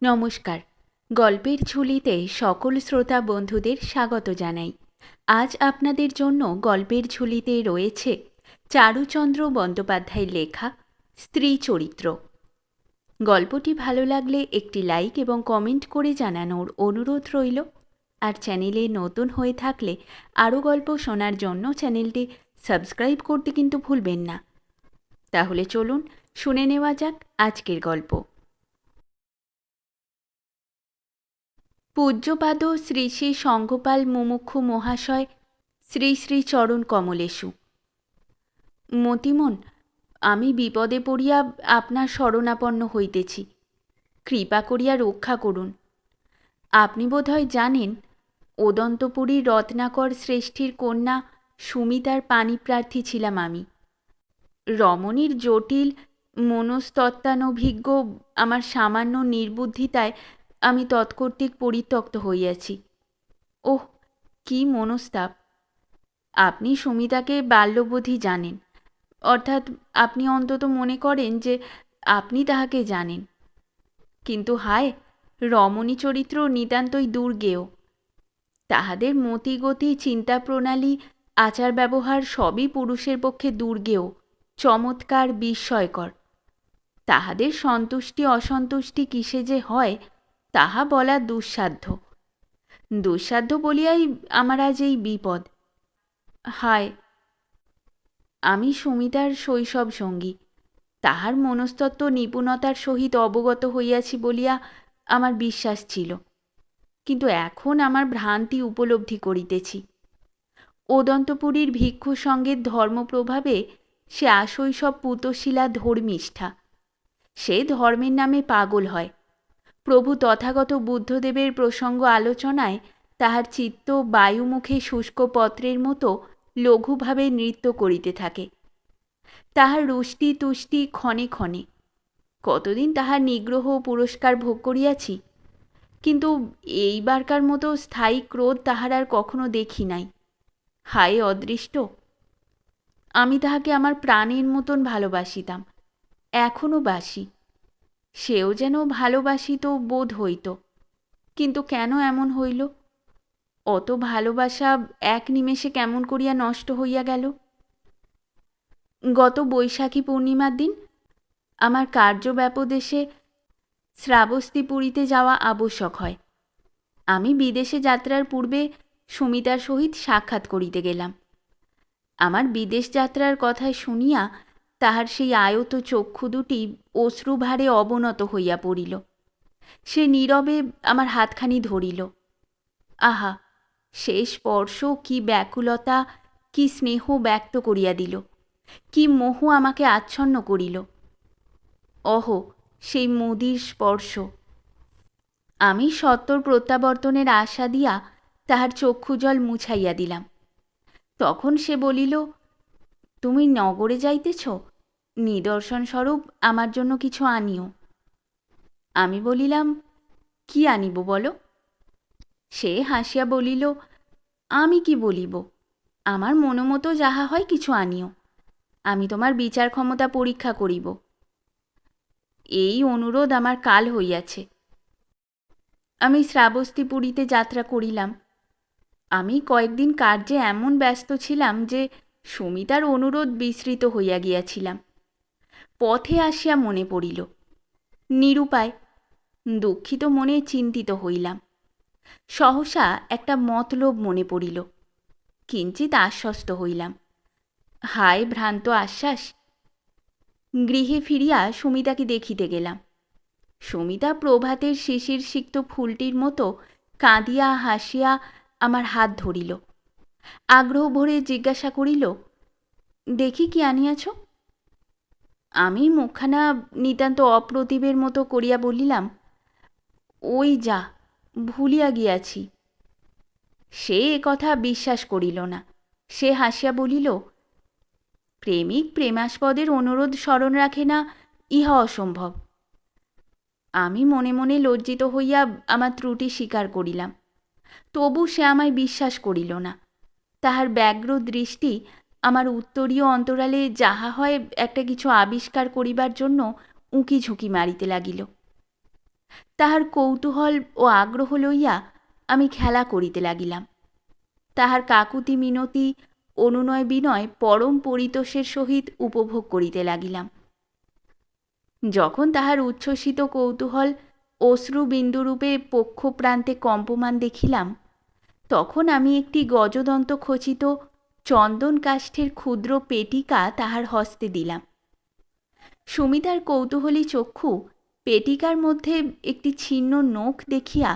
নমস্কার। গল্পের ঝুলিতে সকল শ্রোতা বন্ধুদের স্বাগত জানাই। আজ আপনাদের জন্য গল্পের ঝুলিতে রয়েছে চারুচন্দ্র বন্দ্যোপাধ্যায়ের লেখা স্ত্রী চরিত্র। গল্পটি ভালো লাগলে একটি লাইক এবং কমেন্ট করে জানানোর অনুরোধ রইল। আর চ্যানেলে নতুন হয়ে থাকলে আরও গল্প শোনার জন্য চ্যানেলটি সাবস্ক্রাইব করতে কিন্তু ভুলবেন না। তাহলে চলুন শুনে নেওয়া যাক আজকের গল্প। পূজ্যপাদ শ্রী শ্রী সঙ্গপাল মুমুক্ষু মহাশয় শ্রী শ্রী চরণ কমলেশু। মতিমন, আমি বিপদে পড়িয়া আপনার শরণাপন্ন হইতেছি, কৃপা করিয়া রক্ষা করুন। আপনি বোধহয় জানেন, ওদন্তপুরীর রত্নাকর শ্রেষ্ঠীর কন্যা সুমিতার পাণিপ্রার্থী ছিলাম আমি। রমণীর জটিল মনস্তত্ত্বানভিজ্ঞ আমার সামান্য নির্বুদ্ধিতায় আমি তৎকর্তৃক পরিত্যক্ত হইয়াছি। ওহ, কি মনস্তাপ! আপনি সুমিতাকে বাল্যবধি জানেন, অর্থাৎ আপনি অন্তত মনে করেন যে আপনি তাহাকে জানেন। কিন্তু হায়, রমণী চরিত্র নিতান্তই দুর্গেয়। তাহাদের মতিগতি, চিন্তা প্রণালী, আচার ব্যবহার সবই পুরুষের পক্ষে দুর্গেয়, চমৎকার, বিস্ময়কর। তাহাদের সন্তুষ্টি অসন্তুষ্টি কিসে যে হয় তাহা বলা দুঃসাধ্য। দুঃসাধ্য বলিয়াই আমার আজ এই বিপদ। হায়, আমি সুমিতার শৈশব সঙ্গী, তাহার মনস্তত্ত্ব নিপুণতার সহিত অবগত হইয়াছি বলিয়া আমার বিশ্বাস ছিল। কিন্তু এখন আমার ভ্রান্তি উপলব্ধি করিতেছি। ওদন্তপুরীর ভিক্ষু সঙ্গের ধর্মপ্রভাবে সে আশৈশব পুতশিলা ধর্মিষ্ঠা। সে ধর্মের নামে পাগল হয়। প্রভু তথাগত বুদ্ধদেবের প্রসঙ্গ আলোচনায় তাহার চিত্ত বায়ুমুখে শুষ্ক পত্রের মতো লঘুভাবে নৃত্য করিতে থাকে। তাহার রুষ্টি তুষ্টি ক্ষণে ক্ষণে। কতদিন তাহার নিগ্রহ পুরস্কার ভোগ করিয়াছি, কিন্তু এইবারকার মতো স্থায়ী ক্রোধ তাহার আর কখনো দেখি নাই। হায় অদৃষ্ট! আমি তাহাকে আমার প্রাণের মতন ভালোবাসিতাম, এখনও বাসি। সেও যেন ভালোবাসিত বোধ হইত, কিন্তু কেন এমন হইল? অত ভালোবাসা এক নিমেষে কেমন করিয়া নষ্ট হইয়া গেল? গত বৈশাখী পূর্ণিমার দিন আমার কার্যব্যাপদেশে শ্রাবস্তিপুরীতে যাওয়া আবশ্যক হয়। আমি বিদেশে যাত্রার পূর্বে সুমিতার সহিত সাক্ষাৎ করিতে গেলাম। আমার বিদেশ যাত্রার কথায় শুনিয়া তাহার সেই আয়ত চক্ষু দুটি অশ্রুভারে অবনত হইয়া পড়িল। সে নীরবে আমার হাতখানি ধরিল। আহা, সে স্পর্শ কি ব্যাকুলতা, কি স্নেহ ব্যক্ত করিয়া দিল, কি মোহ আমাকে আচ্ছন্ন করিল! অহ, সেই মুদির স্পর্শ! আমি সত্বর প্রত্যাবর্তনের আশা দিয়া তাহার চক্ষুজল মুছাইয়া দিলাম। তখন সে বলিল, তুমি নগরে যাইতেছ, নিদর্শনস্বরূপ আমার জন্য কিছু আনিও। আমি বলিলাম, কি আনিব বলো? সে হাসিয়া বলিল, আমি কি বলিব, আমার মনোমতো যাহা হয় কিছু আনিও, আমি তোমার বিচার ক্ষমতা পরীক্ষা করিব। এই অনুরোধ আমার কাল হইয়াছে। আমি শ্রাবস্তিপুরীতে যাত্রা করিলাম। আমি কয়েকদিন কার্যে এমন ব্যস্ত ছিলাম যে সুমিতার অনুরোধ বিস্মৃত হইয়া গিয়াছিলাম। পথে আসিয়া মনে পড়িল। নিরুপায়, দুঃখিত মনে চিন্তিত হইলাম। সহসা একটা মতলব মনে পড়িল। কিঞ্চিৎ আশ্বস্ত হইলাম। হায় ভ্রান্ত আশ্বাস! গৃহে ফিরিয়া সুমিতাকে দেখিতে গেলাম। সুমিতা প্রভাতের শিশির সিক্ত ফুলটির মতো কাঁদিয়া হাসিয়া আমার হাত ধরিল। আগ্রহ ভরে জিজ্ঞাসা করিল, দেখি কি আনিয়াছ? আমি মুখখানা নিতান্ত অপ্রতিভের মতো করিয়া বলিলাম, ওই যা, ভুলিয়া গিয়াছি। সে কথা বিশ্বাস করিল না। সে হাসিয়া বলিল, প্রেমিক প্রেমাস্পদের অনুরোধ স্মরণ রাখে না, ইহা অসম্ভব। আমি মনে মনে লজ্জিত হইয়া আমার ত্রুটি স্বীকার করিলাম। তবু সে আমায় বিশ্বাস করিল না। তাহার ব্যগ্র দৃষ্টি আমার উত্তরীয় অন্তরালে যাহা হয় একটা কিছু আবিষ্কার করিবার জন্য উঁকি ঝুঁকি মারিতে লাগিল। তাহার কৌতূহল ও আগ্রহ লইয়া আমি খেলা করিতে লাগিলাম। তাহার কাকুতি মিনতি অনুনয় বিনয় পরম পরিতোষের সহিত উপভোগ করিতে লাগিলাম। যখন তাহার উচ্ছ্বসিত কৌতূহল অশ্রুবিন্দুরূপে পক্ষ প্রান্তে কম্পমান দেখিলাম, তখন আমি একটি গজদন্ত খচিত চন্দন কাষ্ঠের ক্ষুদ্র পেটিকা তাহার হস্তে দিলাম। সুমিতার কৌতূহলী চক্ষু পেটিকার মধ্যে একটি ছিন্ন নখ দেখিয়া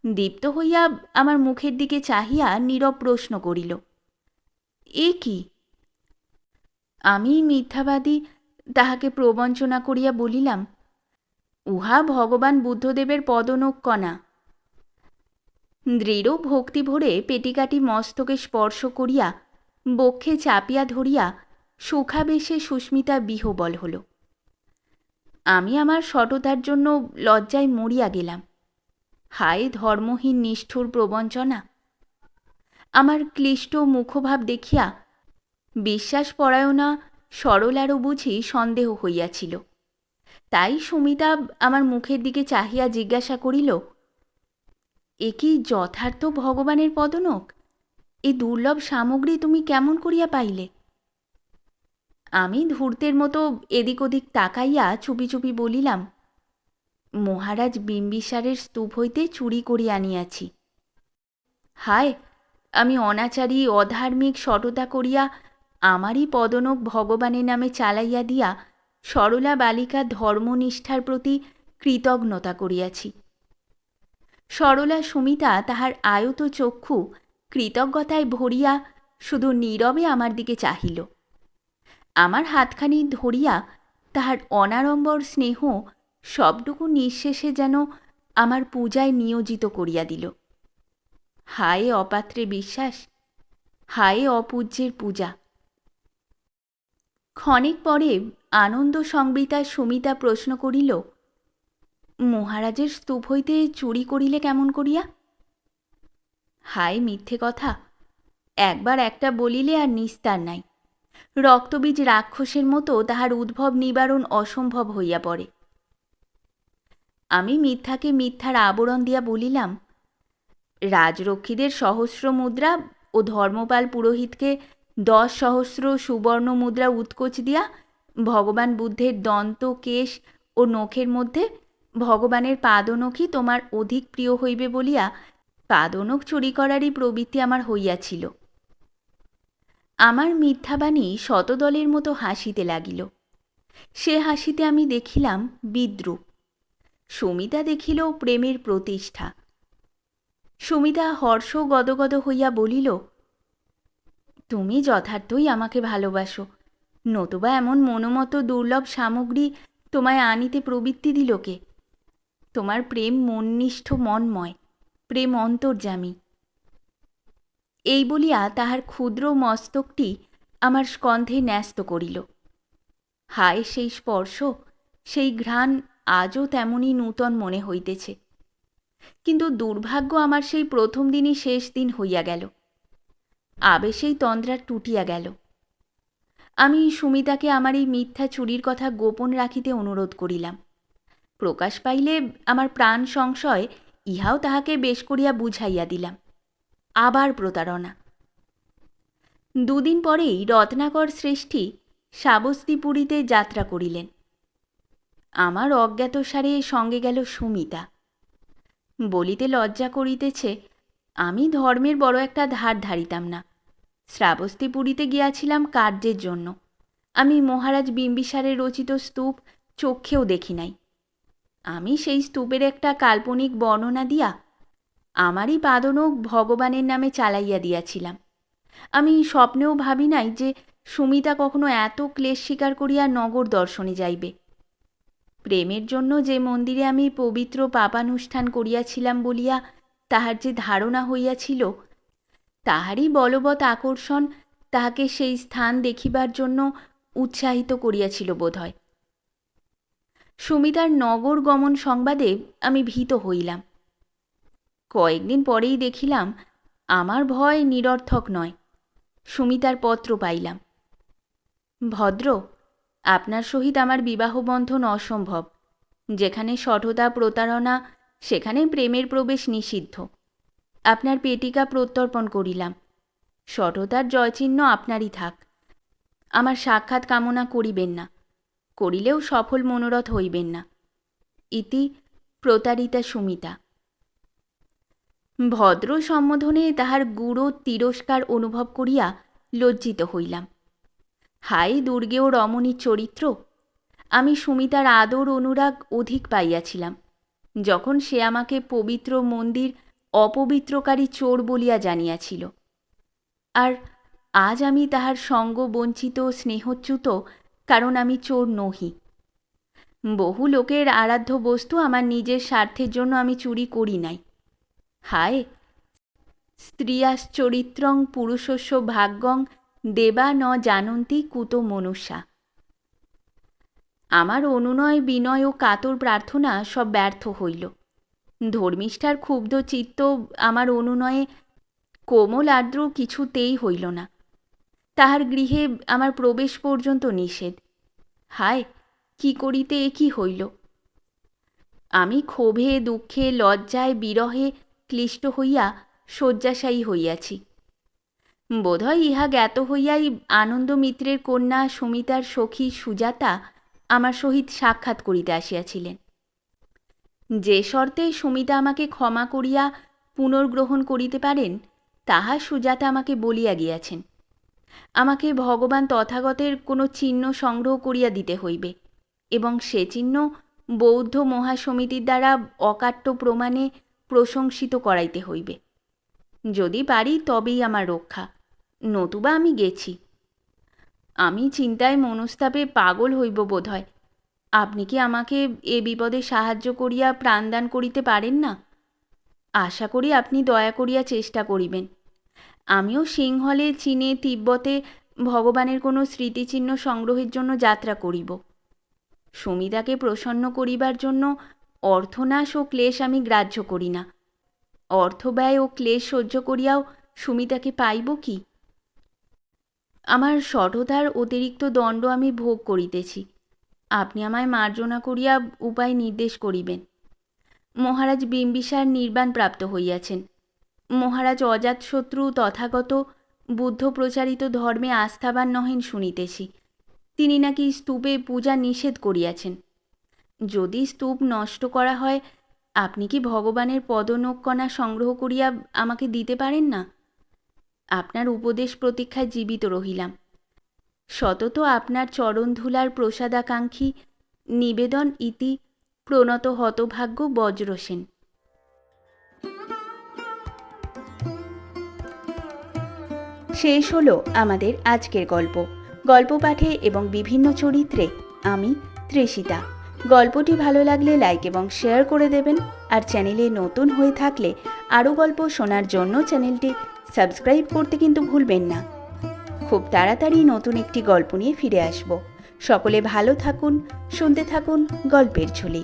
দীপ্ত হইয়া আমার মুখের দিকে চাহিয়া নীরব প্রশ্ন করিল, এ কি? আমি মিথ্যাবাদী তাহাকে প্রবঞ্চনা করিয়া বলিলাম, উহা ভগবান বুদ্ধদেবের পদনখ কণা। দৃঢ় ভক্তি ভরে পেটিকাটি মস্তকে স্পর্শ করিয়া বক্ষে চাপিয়া ধরিয়া সুখাবেশে সুস্মিতা বিহ্বল হল। আমি আমার সততার জন্য লজ্জায় মরিয়া গেলাম। হায় ধর্মহীন নিষ্ঠুর প্রবঞ্চনা! আমার ক্লিষ্ট মুখভাব দেখিয়া বিশ্বাসপরায়ণা সরলারও বুঝি সন্দেহ হইয়াছিল। তাই সুমিতা আমার মুখের দিকে চাহিয়া জিজ্ঞাসা করিল, এ কি যথার্থ ভগবানের পদনখ? এই দুর্লভ সামগ্রী তুমি কেমন করিয়া পাইলে? আমি ধূর্তের মতো এদিক ওদিক তাকাইয়া চুপি চুপি বলিলাম, মহারাজ বিম্বিসারের স্তূপ হইতে চুরি করিয়া আনিয়াছি। হায়, আমি অনাচারী অধার্মিক সততা করিয়া আমারই পদনখ ভগবানের নামে চালাইয়া দিয়া সরলা বালিকার ধর্মনিষ্ঠার প্রতি কৃতজ্ঞতা করিয়াছি। সরলা সুমিতা তাহার আয়ত চক্ষু কৃতজ্ঞতায় ভরিয়া শুধু নীরবে আমার দিকে চাহিল। আমার হাতখানি ধরিয়া তাহার অনাড়ম্বর স্নেহ সবটুকু নিঃশেষে যেন আমার পূজায় নিয়োজিত করিয়া দিল। হায় অপাত্রে বিশ্বাস, হায় অপূজ্যের পূজা! ক্ষণিক পরে আনন্দ সংবৃতা সুমিতা প্রশ্ন করিল, মহারাজের স্তূপ হইতে চুরি করিলে কেমন করিয়া? হায় মিথ্যে কথা! একবার একটা বলিলে আর নিস্তার নাই। রক্তবীজ রাক্ষসের মতো তাহার উদ্ভব নিবারণ অসম্ভব হইয়া পড়ে। আমি মিথ্যাকে মিথ্যার আবরণ দিয়া বলিলাম, রাজরক্ষীদের সহস্র মুদ্রা ও ধর্মপাল পুরোহিতকে 10 সহস্র সুবর্ণ মুদ্রা উৎকোচ দিয়া ভগবান বুদ্ধের দন্ত কেশ ও নখের মধ্যে ভগবানের পাদনখই তোমার অধিক প্রিয় হইবে বলিয়া পাদনখ চুরি করারই প্রবৃত্তি আমার হইয়াছিল। আমার মিথ্যাবাণী শতদলের মতো হাসিতে লাগিল। সে হাসিতে আমি দেখিলাম বিদ্রূপ। সুমিতা দেখিল প্রেমের প্রতিষ্ঠা। সুমিতা হর্ষ গদগদ হইয়া বলিল, তুমি যথার্থই আমাকে ভালোবাসো, নতুবা এমন মনোমত দুর্লভ সামগ্রী তোমায় আনিতে প্রবৃত্তি দিল কে? তোমার প্রেম মননিষ্ঠ মনময়, প্রেম অন্তর্যামী। এই বলিয়া তাহার ক্ষুদ্র মস্তকটি আমার স্কন্ধে ন্যস্ত করিল। হায় সেই স্পর্শ, সেই ঘ্রাণ আজও তেমনই নূতন মনে হইতেছে। কিন্তু দুর্ভাগ্য আমার সেই প্রথম দিনই শেষ দিন হইয়া গেল। আবেশেই তন্দ্রা টুটিয়া গেল। আমি সুমিতাকে আমার এই মিথ্যা চুরির কথা গোপন রাখিতে অনুরোধ করিলাম। প্রকাশ পাইলে আমার প্রাণ সংশয় ইহাও তাহাকে বেশ করিয়া বুঝাইয়া দিলাম। আবার প্রতারণা। 2 দিন পরেই রত্নাকর শ্রেষ্ঠী শ্রাবস্তিপুরীতে যাত্রা করিলেন। আমার অজ্ঞাতসারে সঙ্গে গেল সুমিতা। বলিতে লজ্জা করিতেছে, আমি ধর্মের বড় একটা ধার ধারিতাম না। শ্রাবস্তিপুরীতে গিয়াছিলাম কার্যের জন্য। আমি মহারাজ বিম্বিসারের রচিত স্তূপ চক্ষেও দেখি নাই। আমি সেই স্তূপের একটা কাল্পনিক বর্ণনা দিয়া আমারই পাদনখ ভগবানের নামে চালাইয়া দিয়াছিলাম। আমি স্বপ্নেও ভাবি নাই যে সুমিতা কখনো এত ক্লেশ স্বীকার করিয়া নগর দর্শনে যাইবে। প্রেমের জন্য যে মন্দিরে আমি পবিত্র পাপানুষ্ঠান করিয়াছিলাম বলিয়া তাহার যে ধারণা হইয়াছিল, তাহারই বলবৎ আকর্ষণ তাহাকে সেই স্থান দেখিবার জন্য উৎসাহিত করিয়াছিল বোধহয়। সুমিতার নগর গমন সংবাদে আমি ভীত হইলাম। কয়েকদিন পরেই দেখিলাম আমার ভয় নিরর্থক নয়। সুমিতার পত্র পাইলাম। ভদ্র, আপনার সহিত আমার বিবাহ বন্ধন অসম্ভব। যেখানে সঠতা প্রতারণা, সেখানে প্রেমের প্রবেশ নিষিদ্ধ। আপনার পেটিকা প্রত্যর্পণ করিলাম। সঠতার জয়চিহ্ন আপনারই থাক। আমার সাক্ষাৎ কামনা করিবেন না, করিলেও সফল মনোরথ হইবেন না। ইতি প্রতারিতা সুমিতা। ভদ্র সম্বোধনে তাহার গূঢ় তিরস্কার অনুভব করিয়া লজ্জিত হইলাম। হাই দুর্গেয় রমণীর চরিত্র! আমি সুমিতার আদর অনুরাগ অধিক পাইয়াছিলাম যখন সে আমাকে পবিত্র মন্দির অপবিত্রকারী চোর বলিয়া জানিয়াছিল। আর আজ আমি তাহার সঙ্গ বঞ্চিত স্নেহচ্যুত, কারণ আমি চোর নহি। বহু লোকের আরাধ্য বস্তু আমার নিজের স্বার্থের জন্য আমি চুরি করি নাই। হায়, স্ত্রিয়াশ্চরিত্রং পুরুষস্য ভাগ্যং দেবা ন জানন্তি কুতো মনুষ্যা। আমার অনুনয় বিনয় ও কাতর প্রার্থনা সব ব্যর্থ হইল। ধর্মিষ্ঠার ক্ষুব্ধ চিত্ত আমার অনুনয়ে কোমল আর্দ্র কিছুতেই হইল না। তাহার গৃহে আমার প্রবেশ পর্যন্ত নিষেধ। হায়, কি করিতে এ কি হইল! আমি ক্ষোভে দুঃখে লজ্জায় বিরহে ক্লিষ্ট হইয়া শয্যাশায়ী হইয়াছি। বোধহয় ইহা জ্ঞাত হইয়াই আনন্দ মিত্রের কন্যা সুমিতার সখী সুজাতা আমার সহিত সাক্ষাৎ করিতে আসিয়াছিলেন। যে শর্তে সুমিতা আমাকে ক্ষমা করিয়া পুনর্গ্রহণ করিতে পারেন, তাহা সুজাতা আমাকে বলিয়া গিয়াছেন। আমাকে ভগবান তথাগতের কোনো চিহ্ন সংগ্রহ করিয়া দিতে হইবে, এবং সে চিহ্ন বৌদ্ধ মহাসমিতির দ্বারা অকাট্য প্রমাণে প্রশংসিত করাইতে হইবে। যদি পারি তবেই আমার রক্ষা, নতুবা আমি গেছি। আমি চিন্তায় মনস্তাপে পাগল হইব বোধ হয়। আপনি কি আমাকে এ বিপদে সাহায্য করিয়া প্রাণদান করিতে পারেন না? আশা করি আপনি দয়া করিয়া চেষ্টা করিবেন। আমিও সিংহলে, চীনে, তিব্বতে ভগবানের কোনো স্মৃতিচিহ্ন সংগ্রহের জন্য যাত্রা করিব। সুমিতাকে প্রসন্ন করিবার জন্য অর্থনাশ ও ক্লেশ আমি গ্রাহ্য করি না। অর্থব্যয় ও ক্লেশ সহ্য করিয়াও সুমিতাকে পাইব কি? আমার সঠতার অতিরিক্ত দণ্ড আমি ভোগ করিতেছি। আপনি আমায় মার্জনা করিয়া উপায় নির্দেশ করিবেন। মহারাজ বিম্বিসার নির্বাণ প্রাপ্ত হইয়াছেন। মহারাজ অজাতশত্রু তথাগত বুদ্ধ প্রচারিত ধর্মে আস্থাবান নহেন শুনিতেছি। তিনি নাকি স্তূপে পূজা নিষেধ করিয়াছেন। যদি স্তূপ নষ্ট করা হয়, আপনি কি ভগবানের পদনকণা সংগ্রহ করিয়া আমাকে দিতে পারেন না? আপনার উপদেশ প্রতীক্ষায় জীবিত রহিলাম। সতত আপনার চরণধুলার প্রসাদাকাঙ্ক্ষী নিবেদন ইতি প্রণত হতভাগ্য বজ্রসেন। শেষ হলো আমাদের আজকের গল্প। গল্প পাঠে এবং বিভিন্ন চরিত্রে আমি তৃষিতা। গল্পটি ভালো লাগলে লাইক এবং শেয়ার করে দেবেন। আর চ্যানেলে নতুন হয়ে থাকলে আরও গল্প শোনার জন্য চ্যানেলটি সাবস্ক্রাইব করতে কিন্তু ভুলবেন না। খুব তাড়াতাড়ি নতুন একটি গল্প নিয়ে ফিরে আসব। সকলে ভালো থাকুন, শুনতে থাকুন গল্পের ঝুলি।